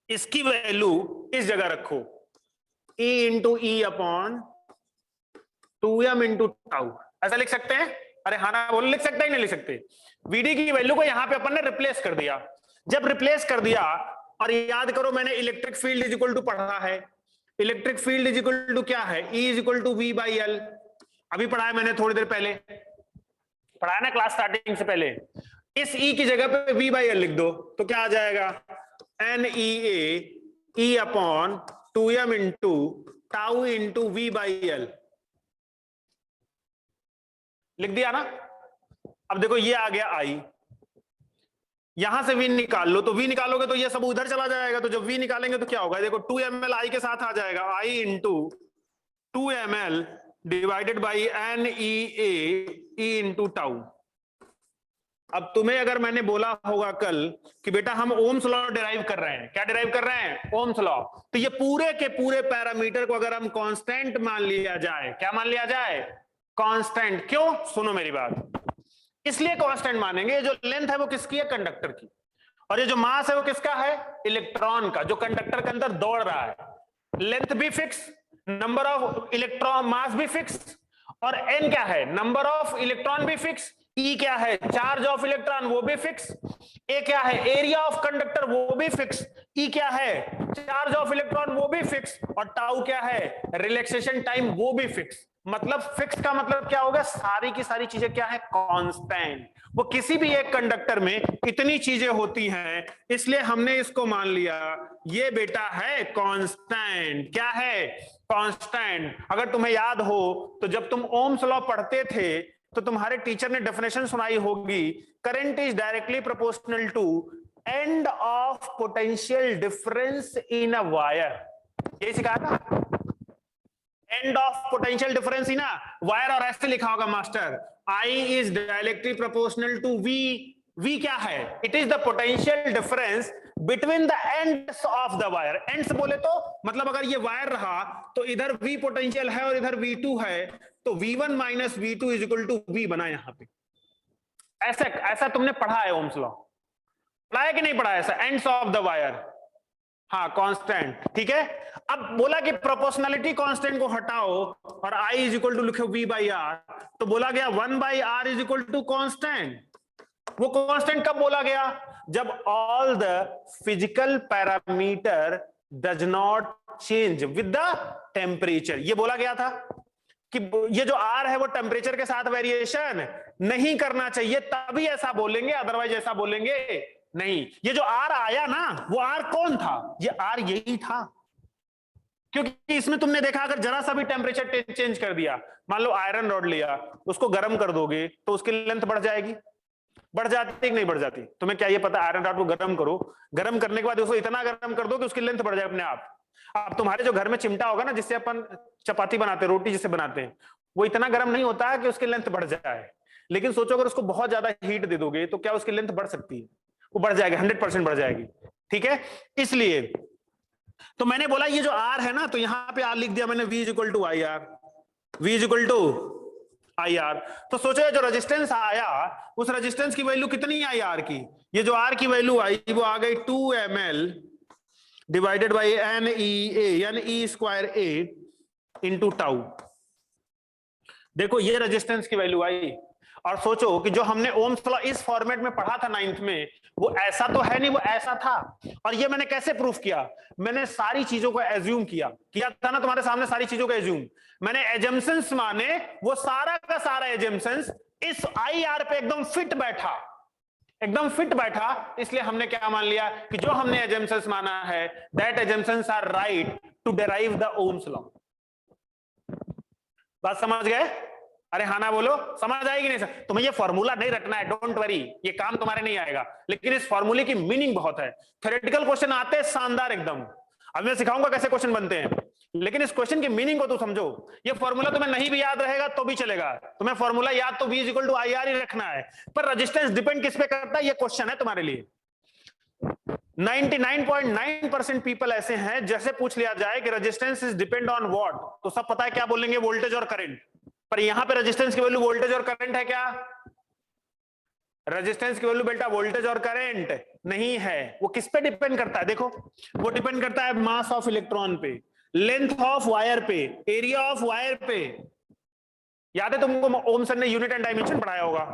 [SPEAKER 1] इसकी वैल्यू इस जगह रखो, E into E upon 2m into tau. ऐसा लिख सकते हैं? अरे हाँ ना बोलो, लिख सकते हैं नहीं लिख सकते? VD की वैल्यू को यहां पे अपन ने रिप्लेस कर दिया। जब रिप्लेस कर दिया, और याद करो मैंने electric field is equal to पढ़ा है, electric field is equal to क्या है? E is equal to V by L। अभी पढ़ा है मैंने, थोड़ी देर पहले पढ़ाया ना क्लास स्टार्टिंग से पहले। इस E की जगह पे V बाई L लिख दो, तो क्या आ जाएगा? NEA E upon 2m into tau into V by L। लिख दिया ना? अब देखो ये आ गया I, यहां से V निकाल लो, तो V निकालोगे तो ये सब उधर चला जाएगा। तो जब V निकालेंगे तो क्या होगा? देखो 2 ml I के साथ आ जाएगा, I into 2 ml divided by NEA E into tau. अब तुम्हें अगर मैंने बोला होगा कल कि बेटा हम ओम्स लॉ डिराइव कर रहे हैं, क्या डिराइव कर रहे हैं? Ohm's law. तो ये पूरे के पूरे पैरामीटर को अगर हम कांस्टेंट मान लिया जाए, क्या मान लिया जाए? कांस्टेंट। क्यों? सुनो मेरी बात, इसलिए कांस्टेंट मानेंगे, जो लेंथ है वो किसकी है? कंडक्टर की। और ये जो मास है वो किसका है? इलेक्ट्रॉन का, जो कंडक्टर के अंदर दौड़ रहा है। लेंथ भी फिक्स, नंबर ऑफ इलेक्ट्रॉन, मास भी फिक्स, और एन क्या है? नंबर ऑफ इलेक्ट्रॉन भी फिक्स। ई क्या है? चार्ज ऑफ इलेक्ट्रॉन, वो भी फिक्स। ए क्या है? एरिया ऑफ कंडक्टर, वो भी फिक्स। ई क्या है? चार्ज ऑफ इलेक्ट्रॉन, वो भी फिक्स। और टाउ क्या है? रिलैक्सेशन टाइम, वो भी फिक्स। मतलब फिक्स का मतलब क्या होगा? सारी की सारी चीजें क्या है? कांस्टेंट। वो किसी भी एक कंडक्टर में इतनी चीजें होती हैं, इसलिए हमने इसको मान लिया ये बेटा है कांस्टेंट। क्या है? कांस्टेंट। अगर तुम्हें याद हो तो जब तुम ओम्स लॉ पढ़ते थे तो तुम्हारे टीचर ने डेफिनेशन सुनाई होगी, current is directly proportional to end of potential difference in a wire. यही सिखाया था, end of potential difference in a wire. और ऐसे लिखा होगा master, I is directly proportional to V। V क्या है? It is the potential difference between the ends of the wire. Ends बोले तो मतलब अगर ये वायर रहा तो इधर V पोटेंशियल है और इधर V2 है, तो V1 minus V2 is equal to V बना यहां पे। ऐसा ऐसा तुमने पढ़ा है ओम्स लॉ, पढ़ा है कि नहीं पढ़ा है? ऐसा एंड्स ऑफ द वायर, हाँ कांस्टेंट। ठीक है। अब बोला कि प्रोपोर्शनलिटी कांस्टेंट को हटाओ और I इज इक्वल टू लिखो V बाई R, तो बोला गया 1 by R is equal to constant. वो कांस्टेंट कब बोला गया? जब all the physical parameter does not change with the temperature. ये बोला गया था कि ये जो R है वो टेम्परेचर के साथ वेरिएशन नहीं करना चाहिए, तभी ऐसा बोलेंगे, अदरवाइज ऐसा बोलेंगे नहीं। ये जो R आया ना, वो R कौन था? ये R यही था, क्योंकि इसमें तुमने देखा अगर जरा सा भी टेम्परेचर चेंज कर दिया, मान लो आयरन रॉड लिया, उसको गर्म कर दोगे तो उसकी लेंथ बढ़ जाएगी। बढ़ जाती कि नहीं बढ़ जाती? तुम्हें क्या ये पता? आयरन रॉड को गर्म करो, गर्म करने के बाद उसको इतना गर्म कर दो कि उसकी लेंथ बढ़ जाए अपने आप। अब तुम्हारे जो घर में चिमटा होगा ना, जिससे अपन चपाती बनाते हैं, रोटी जिसे बनाते हैं, वो इतना गर्म नहीं होता है कि उसकी लेंथ बढ़ जाए। लेकिन सोचो अगर उसको बहुत ज्यादा हीट दे दोगे तो क्या उसकी लेंथ बढ़ सकती है? वो बढ़ जाएगी, 100% बढ़ जाएगी। ठीक है, इसलिए तो मैंने बोला ये जो आर है ना, तो यहां पे आर लिख दिया मैंने, V equal to I R, V equal to I R. तो सोचो जो रेजिस्टेंस आया, उस रेजिस्टेंस की वैल्यू कितनी आई आर की? ये जो आर की वैल्यू आई वो आ गई 2 ml divided by N E A, यानी E square A into tau. देखो ये रेजिस्टेंस की वैल्यू आई। और सोचो कि जो हमने ओम्स लॉ इस फॉर्मेट में पढ़ा था 9th में, वो ऐसा तो है नहीं, वो ऐसा था। और ये मैंने कैसे प्रूफ किया? मैंने सारी चीजों को एज्यूम किया था ना तुम्हारे सामने, सारी चीजों को एज्यूम। मैंने एजम्पशंस माने, वो सारा का सारा एजम्पशंस इस आई आर पे एकदम फिट बैठा, एकदम फिट बैठा। इसलिए हमने क्या मान लिया कि जो हमने एजम्पशंस माना है, that assumptions are right to derive the Ohm's law. बात समझ गए? अरे हाँ ना बोलो, समझ आएगी नहीं? सर तुम्हें ये फॉर्मूला नहीं रटना है, डोंट वरी, ये काम तुम्हारे नहीं आएगा, लेकिन इस फॉर्मूले की मीनिंग बहुत है। थ्योरेटिकल क्वेश्चन आते हैं शानदार एकदम, अब मैं सिखाऊंगा कैसे क्वेश्चन बनते हैं, लेकिन इस क्वेश्चन की मीनिंग को तो समझो। ये फॉर्मूला तुम्हें नहीं भी याद रहेगा तो भी चलेगा, तुम्हें फॉर्मूला याद तो V equal to I R ही रखना है, पर रेजिस्टेंस डिपेंड किस पे करता है, ये क्वेश्चन है तुम्हारे लिए। 99.9% पीपल ऐसे हैं, जैसे पूछ लिया जाए कि resistance is depend on what, तो सब पता है क्या बोलेंगे, वोल्टेज और करंट। पर यहां पे रेजिस्टेंस की वैल्यू वोल्टेज और करंट है क्या? रेजिस्टेंस की वैल्यू बेटा वोल्टेज और करंट नहीं है। वो किस पे डिपेंड करता है? देखो वो डिपेंड करता है मास ऑफ इलेक्ट्रॉन पे, लेंथ ऑफ वायर पे, एरिया ऑफ वायर पे। याद है तुमको ओम सर ने यूनिट एंड डायमेंशन पढ़ाया होगा,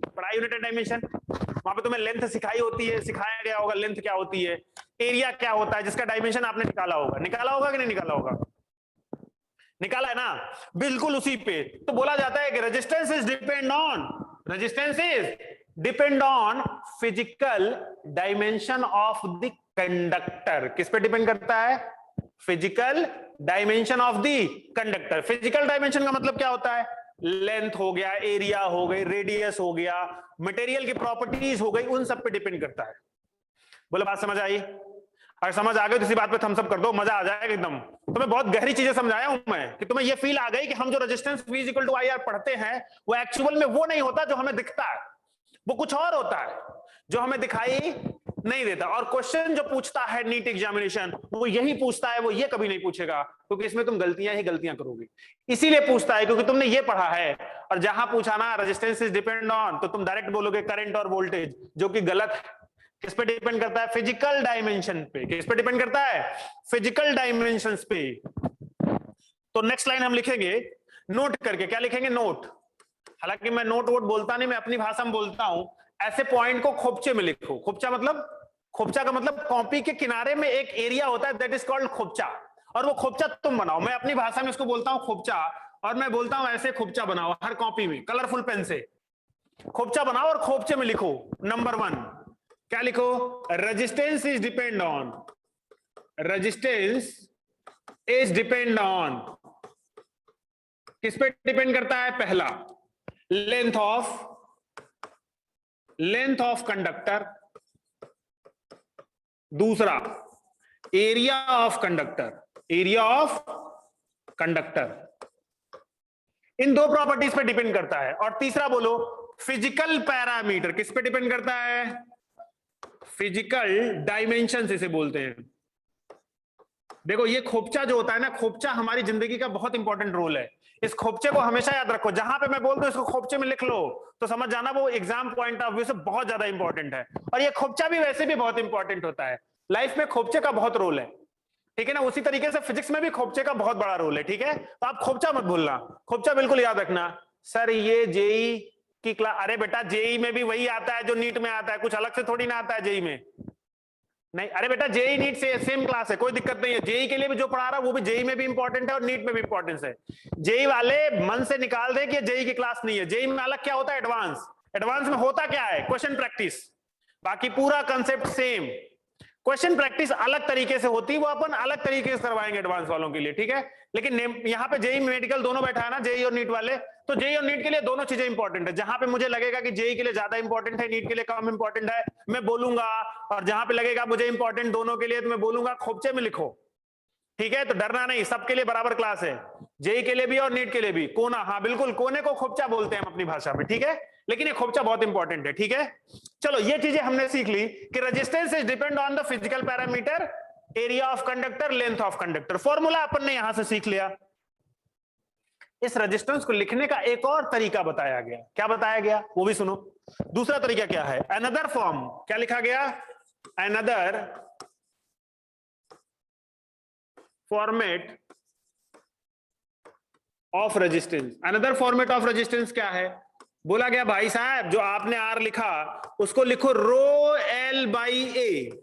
[SPEAKER 1] पढ़ा यूनिट एंड डायमेंशन? वहां पे तुम्हें लेंथ सिखाई होती है, सिखाया गया होगा लेंथ क्या होती है, एरिया क्या होता है, जिसका डायमेंशन आपने निकाला होगा। निकाला होगा कि नहीं निकाला होगा? निकाला है ना? बिल्कुल उसी पे तो बोला जाता है कि resistance is depend on physical dimension of the conductor. किस पे डिपेंड करता है? Physical dimension of the conductor. Physical dimension का मतलब क्या होता है? लेंथ हो गया, एरिया हो गई, रेडियस हो गया, मटेरियल की प्रॉपर्टीज हो गई, उन सब पे डिपेंड करता है। बोले बात समझ आई? अगर समझ आ गई तो इसी बात पे थम्स अप कर दो, मजा आ जाएगा एकदम। तुम्हें बहुत गहरी चीजें समझाया हूं मैं कि तुम्हें ये फील आ गई कि हम जो resistance V equal to I R पढ़ते हैं, वो एक्चुअल में वो नहीं होता जो हमें दिखता है, वो कुछ और होता है जो हमें दिखाई नहीं देता। और क्वेश्चन जो पूछता है नीट एग्जामिनेशन, वो यही पूछता है, वो ये कभी नहीं पूछेगा, क्योंकि इसमें तुम गलतियां ही गलतियां करोगे। इसीलिए पूछता है क्योंकि तुमने ये पढ़ा है। और जहां पूछा ना रेजिस्टेंस इज डिपेंड ऑन, तो तुम डायरेक्ट बोलोगे करंट और वोल्टेज, जो कि गलत है। किस पे डिपेंड करता है? फिजिकल डायमेंशन पे। किस पे डिपेंड करता है? फिजिकल डायमेंशंस पे। तो नेक्स्ट लाइन हम लिखेंगे नोट करके। क्या लिखेंगे? नोट। हालांकि मैं नोट वोट बोलता नहीं, मैं अपनी भाषा में बोलता हूं। ऐसे पॉइंट को खोपचे में लिखो। खोपचा मतलब, खोपचा का मतलब कॉपी के किनारे में एक एरिया होता है, दैट इज कॉल्ड खोपचा। और वो खोपचा तुम बनाओ। मैं अपनी भाषा में इसको बोलता हूं खोपचा, और मैं बोलता हूं ऐसे खोपचा बनाओ हर कॉपी में, कलरफुल पेन से खोपचा बनाओ और खोपचे में लिखो नंबर 1। क्या लिखो? Resistance is depend on, resistance is depend on, किस पे डिपेंड करता है? पहला, लेंथ ऑफ कंडक्टर। दूसरा, एरिया ऑफ कंडक्टर। इन दो प्रॉपर्टीज पे डिपेंड करता है। और तीसरा बोलो, फिजिकल पैरामीटर। किस पे डिपेंड करता है? फिजिकल डायमेंशन इसे बोलते हैं। देखो ये खोपचा जो होता है ना, खोपचा हमारी जिंदगी का बहुत इंपॉर्टेंट रोल है। इस खोपचे को हमेशा याद रखो। जहां पे मैं बोल दूं इसको खोपचे में लिख लो, तो समझ जाना वो एग्जाम पॉइंट ऑफ व्यू से बहुत ज्यादा इंपॉर्टेंट है। और ये खोपचा भी वैसे भी बहुत इंपॉर्टेंट होता है। लाइफ में खोपचे का बहुत रोल है, ठीक है ना? उसी तरीके से फिजिक्स में भी खोपचे का बहुत बड़ा रोल है, ठीक है? तो आप खोपचा मत भूलना, खोपचा बिल्कुल याद रखना। सर ये जेई की क्लास, अरे बेटा जेई में भी वही आता है जो नीट में आता है, कुछ अलग से थोड़ी ना आता है जेई में। नहीं, अरे बेटा जेई नीट से सेम क्लास है, कोई दिक्कत नहीं है। जेई के लिए भी जो पढ़ा रहा है वो भी जेई में भी इंपॉर्टेंट है और नीट में भी इंपॉर्टेंस है। जेई वाले मन से निकाल दे कि जेई की क्लास नहीं है। जेई में अलग क्या होता है? एडवांस। एडवांस में होता क्या है? Question practice. बाकी पूरा कंसेप्ट सेम। क्वेश्चन प्रैक्टिस अलग तरीके से होती है, वो अपन अलग तरीके से करवाएंगे एडवांस वालों के लिए, ठीक है? लेकिन यहाँ पे जेई मेडिकल दोनों बैठा है ना, जेई और नीट वाले, तो जेई और नीट के लिए दोनों चीजें इंपॉर्टेंट है। जहां पे मुझे लगेगा कि जेई के लिए ज्यादा इंपॉर्टेंट है, नीट के लिए कम इंपॉर्टेंट है, मैं बोलूंगा। और जहां पे लगेगा मुझे इंपॉर्टेंट दोनों के लिए, तो मैं बोलूंगा खोपचे में लिखो, ठीक है? तो डरना नहीं, सबके लिए बराबर क्लास है। जेई के लिए भी और नीट के लिए भी। कोना, हाँ बिल्कुल, कोने को खोपचा बोलते हैं हम अपनी भाषा में, ठीक है, लेकिन ये खोपचा बहुत इंपॉर्टेंट है, ठीक है। चलो ये चीजें हमने सीख ली कि resistance is depend on the physical parameter, area of conductor, length of conductor. Formula अपन ने यहां से सीख लिया। इस रेजिस्टेंस को लिखने का एक और तरीका बताया गया। क्या बताया गया वो भी सुनो। दूसरा तरीका क्या है? अनदर फॉर्म, क्या लिखा गया? Another format of resistance. Another format of resistance क्या है? बोला गया भाई साहब जो आपने आर लिखा उसको लिखो रो एल बाई ए।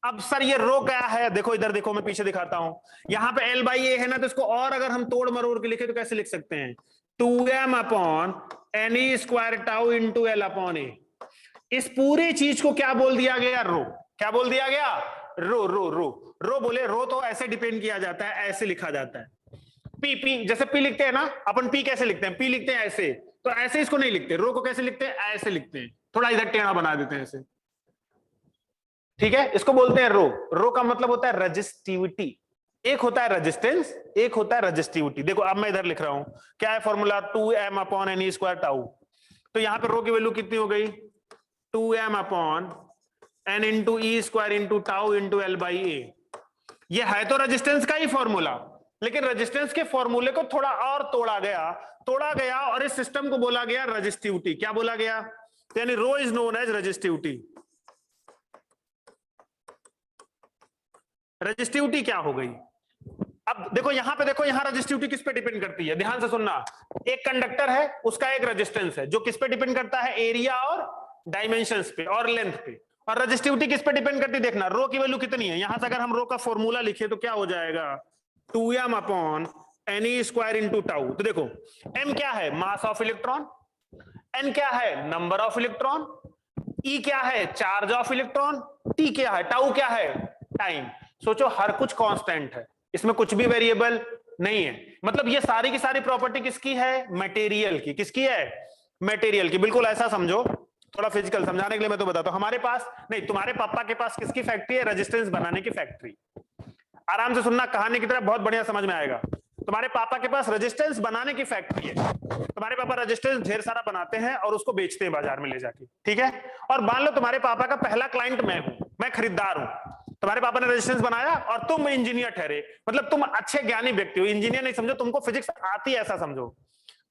[SPEAKER 1] अब सर ये रो क्या है? देखो इधर देखो, मैं पीछे दिखाता हूं। यहां पे एल बाई ए है ना, तो इसको और अगर हम तोड़ मरोड़ के लिखे तो कैसे लिख सकते हैं? 2m upon N E square tau into L upon A. इस पूरी चीज को क्या बोल दिया गया? रो। क्या बोल दिया गया? रो रो रो रो। बोले रो तो ऐसे डिपेंड किया जाता है, ऐसे लिखा जाता है। पी पी जैसे पी लिखते हैं ना अपन, पी कैसे लिखते हैं? पी लिखते हैं ऐसे, तो ऐसे इसको नहीं लिखते। रो को कैसे लिखते हैं? ऐसे लिखते हैं, थोड़ा इधर टेढ़ा बना देते हैं ऐसे, ठीक है। इसको बोलते हैं रो। रो का मतलब होता है रजिस्टिविटी। एक होता है रेजिस्टेंस, एक होता है रजिस्टिविटी। देखो अब मैं इधर लिख रहा हूं, क्या है formula? 2m upon N E square tau. तो यहां पे रो की वैल्यू कितनी हो गई? 2m upon N into E square into tau into L by A. ये है तो रेजिस्टेंस का ही फॉर्मूला, लेकिन रेजिस्टेंस के फॉर्मूले को थोड़ा और तोड़ा गया और इस सिस्टम को बोला गया रेजिस्टिविटी। क्या बोला गया? यानी rho is known as resistivity. Resistivity क्या हो गई? अब देखो यहां पे, देखो यहां रेजिस्टिविटी किस पे डिपेंड करती है? ध्यान से सुनना। एक कंडक्टर है, उसका एक रेजिस्टेंस है जो किस पे डिपेंड करता है? एरिया और डायमेंशंस पे और लेंथ पे। और रेजिस्टिविटी किस पे डिपेंड करती है? देखना रो की वैल्यू कितनी है। यहां से अगर हम रो का फॉर्मूला लिखे तो क्या हो जाएगा? 2m upon N E square into tau. तो देखो m क्या है? Mass of electron. n क्या है? Number of electron. e क्या है? Charge of electron. t क्या है? टाउ क्या है? टाइम। सोचो हर कुछ कांस्टेंट है, इसमें कुछ भी वेरिएबल नहीं है। मतलब ये सारी की सारी प्रॉपर्टी किसकी है? मटेरियल की। किसकी है? मटेरियल की। बिल्कुल ऐसा समझो, थोड़ा फिजिकल समझाने के लिए मैं तो बताता हूं। हमारे पास नहीं, तुम्हारे पापा के पास किसकी फैक्ट्री है? रेजिस्टेंस बनाने की फैक्ट्री। आराम से सुनना, कहानी की तरह बहुत बढ़िया समझ में आएगा। तुम्हारे पापा के पास रेजिस्टेंस बनाने की फैक्ट्री है। तुम्हारे पापा रेजिस्टेंस ढेर सारा बनाते हैं और उसको बेचते हैं बाजार में ले जाके, ठीक है। और मान लो तुम्हारे पापा का पहला क्लाइंट मैं हूं, मैं खरीदार हूं। तुम्हारे पापा ने रेजिस्टेंस बनाया और तुम इंजीनियर ठहरे, मतलब तुम अच्छे ज्ञानी व्यक्ति हो। इंजीनियर नहीं समझो, तुमको फिजिक्स आती है ऐसा समझो।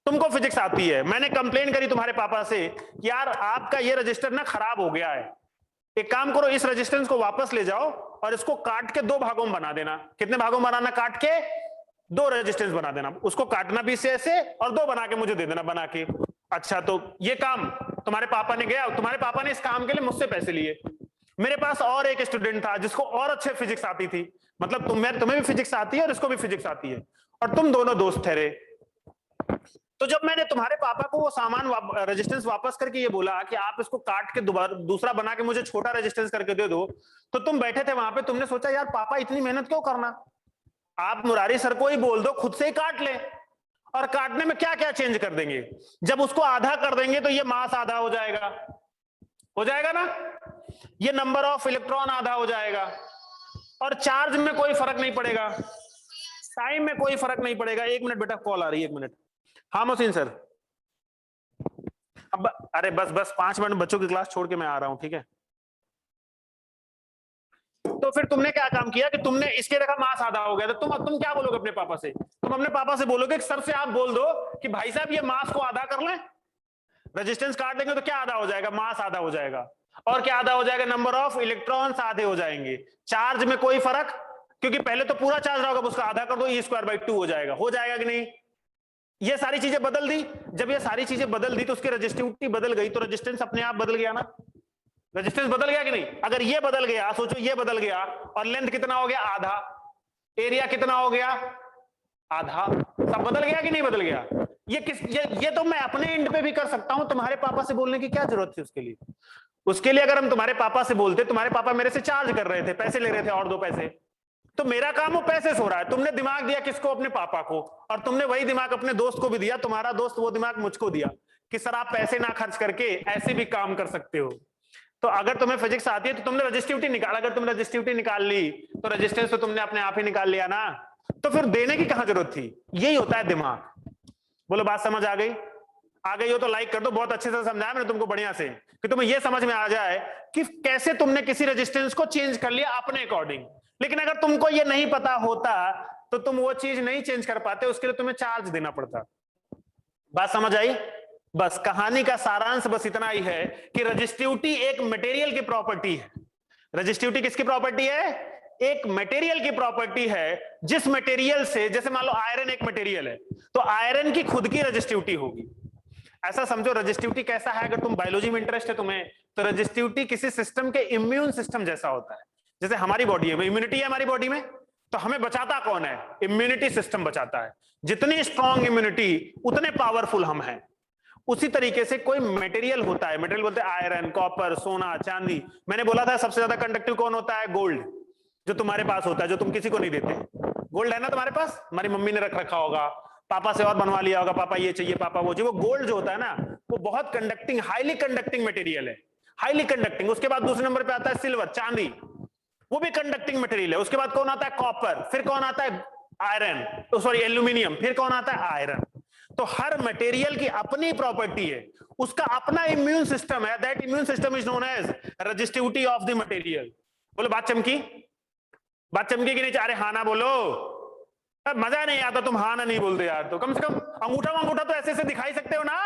[SPEAKER 1] तुमको फिजिक्स आती है। मैंने कंप्लेन करी तुम्हारे पापा से, यार आपका ये रजिस्टर ना खराब हो गया है, एक काम करो इस रेजिस्टेंस को वापस ले जाओ और इसको काट के 2 भागों में बना देना। कितने भागों में बनाना? काट के 2 रेजिस्टेंस बना देना। उसको काटना भी ऐसे और 2 बना के मुझे दे देना बना के। अच्छा तो ये काम तुम्हारे पापा ने गया, तुम्हारे पापा ने इस काम के लिए मुझसे पैसे लिए। मेरे पास और एक स्टूडेंट था जिसको और अच्छे फिजिक्स आती थी, मतलब तुम्हें भी फिजिक्स आती है और इसको भी फिजिक्स आती है, और तुम दोनों दोस्त ठहरे। तो जब मैंने तुम्हारे पापा को वो सामान रेजिस्टेंस वापस करके ये बोला कि आप इसको काट के दोबारा दूसरा बना के मुझे छोटा रेजिस्टेंस करके दे दो, तो तुम बैठे थे वहां पे, तुमने सोचा यार पापा इतनी मेहनत क्यों करना, आप मुरारी सर को ही बोल दो खुद से ही काट ले। और काटने में क्या क्या चेंज कर देंगे? जब उसको आधा कर देंगे तो ये मास आधा हो जाएगा ना, ये नंबर ऑफ इलेक्ट्रॉन आधा हो जाएगा, और चार्ज में कोई फर्क नहीं पड़ेगा, टाइम में कोई फर्क नहीं पड़ेगा। 1 मिनट बेटा, कॉल आ रही है, 1 मिनट। हाँ मोहसिन सर, अब अरे बस 5 मिनट बच्चों की क्लास छोड़ के मैं आ रहा हूं, ठीक है। तो फिर तुमने क्या काम किया कि तुमने इसके देखा मास आधा हो गया, तो तुम क्या बोलोगे अपने पापा से? तुम अपने पापा से बोलोगे कि सर से आप बोल दो कि भाई साहब ये मास को आधा कर लें, रेजिस्टेंस काट देंगे तो क्या आधा हो जाएगा? मास आधा हो जाएगा। और क्या आधा हो जाएगा? नंबर ऑफ इलेक्ट्रॉन्स आधे हो जाएंगे। चार्ज में कोई फर्क, क्योंकि पहले तो पूरा चार्ज रहा होगा, उसका आधा कर दो, e²/2 हो जाएगा कि नहीं? ये सारी चीजें बदल दी। जब ये सारी चीजें बदल दी तो उसकी रेजिस्टिविटी बदल गई, तो रेजिस्टेंस अपने आप बदल गया ना। रेजिस्टेंस बदल गया कि नहीं? अगर ये बदल गया, सोचो ये बदल गया, और लेंथ कितना हो गया? आधा। एरिया कितना हो गया? आधा। सब बदल गया कि नहीं बदल गया? ये तो मैं अपने एंड पे भी कर सकता हूं, तुम्हारे पापा से बोलने की क्या जरूरत थी उसके लिए? उसके लिए अगर हम तुम्हारे पापा से बोलते, तुम्हारे पापा मेरे से चार्ज कर रहे थे, पैसे ले रहे थे और 2 पैसे, तो मेरा काम वो पैसे से हो रहा है। तुमने दिमाग दिया किसको? अपने पापा को, और तुमने वही दिमाग अपने दोस्त को भी दिया। तुम्हारा दोस्त वो दिमाग मुझको दिया कि सर आप पैसे ना खर्च करके ऐसे भी काम कर सकते हो। तो अगर तुम्हें फिजिक्स आती है तो तुमने रेजिस्टिविटी निकाल, अगर तुमने रेजिस्टिविटी निकाल ली तो रेजिस्टेंस तो तुमने अपने आप ही निकाल लिया ना। तो फिर देने की कहां जरूरत थी? यही होता है दिमाग। बोलो बात समझ आ गई? आ गई हो तो लाइक कर दो। बहुत अच्छे से समझाया मैंने तुमको बढ़िया से, कि तुम्हें यह समझ में आ जाए कि कैसे तुमने किसी रेजिस्टेंस को चेंज कर लिया अपने अकॉर्डिंग। लेकिन अगर तुमको ये नहीं पता होता तो तुम वो चीज नहीं चेंज कर पाते, उसके लिए तुम्हें चार्ज देना पड़ता। बात समझ आई? बस कहानी का सारांश बस इतना ही है कि रजिस्टिविटी एक मटेरियल की प्रॉपर्टी है। रजिस्टिविटी किसकी प्रॉपर्टी है? एक मटेरियल की प्रॉपर्टी है, जिस मटेरियल से, जैसे मान लो आयरन एक मटेरियल है, तो आयरन की खुद की रजिस्टिविटी होगी। ऐसा समझो रजिस्टिविटी कैसा है, अगर तुम बायोलॉजी में इंटरेस्ट है तुम्हें, तो रजिस्टिविटी किसी सिस्टम के इम्यून सिस्टम जैसा होता है। जैसे हमारी बॉडी है, इम्यूनिटी है हमारी बॉडी में, तो हमें बचाता कौन है? इम्यूनिटी सिस्टम बचाता है। जितनी स्ट्रॉन्ग इम्यूनिटी उतने पावरफुल हम हैं। उसी तरीके से कोई मटेरियल होता है, मटेरियल बोलते हैं आयरन, कॉपर, सोना, चांदी। मैंने बोला था सबसे ज्यादा कंडक्टिव कौन होता है? गोल्ड, जो तुम्हारे पास होता है, जो तुम किसी को नहीं देते। गोल्ड है ना तुम्हारे पास, हमारी मम्मी ने रख रखा होगा, पापा से और बनवा लिया होगा, पापा ये चाहिए, पापा वो चाहिए। वो गोल्ड जो होता है ना, वो बहुत कंडक्टिंग, हाईली कंडक्टिंग मटेरियल है, हाईली कंडक्टिंग। उसके बाद दूसरे नंबर पे आता है सिल्वर, चांदी, वो भी कंडक्टिंग मटेरियल है। उसके बाद कौन आता है? कॉपर। फिर कौन आता है? Iron, sorry aluminium. फिर कौन आता है? आयरन। तो हर मटेरियल की अपनी प्रॉपर्टी है, उसका अपना इम्यून सिस्टम है। That immune system is known as resistivity of the material. बोलो बात चमकी? बात चमकी कि नहीं? अरे हाँ ना बोलो, मजा नहीं आता तुम हाँ ना नहीं बोलते यार। तो कम से कम अंगूठा तो ऐसे ऐसे दिखाई सकते हो ना।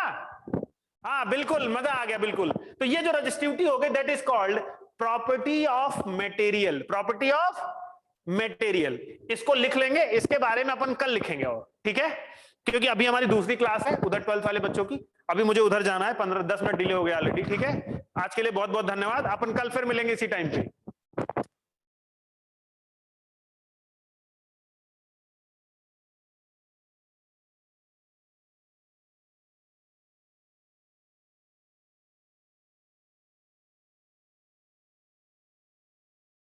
[SPEAKER 1] हाँ बिल्कुल, मजा आ गया बिल्कुल। तो ये जो रजिस्टिविटी हो गई, that is called property of material. Property of material, इसको लिख लेंगे, इसके बारे में अपन कल लिखेंगे और, ठीक है? क्योंकि अभी हमारी दूसरी क्लास है उधर 12th वाले बच्चों की, अभी मुझे उधर जाना है, 15-10 मिनट डिले हो गया ऑलरेडी, ठीक है? आज के लिए बहुत बहुत धन्यवाद। अपन कल फिर मिलेंगे इसी टाइम पे।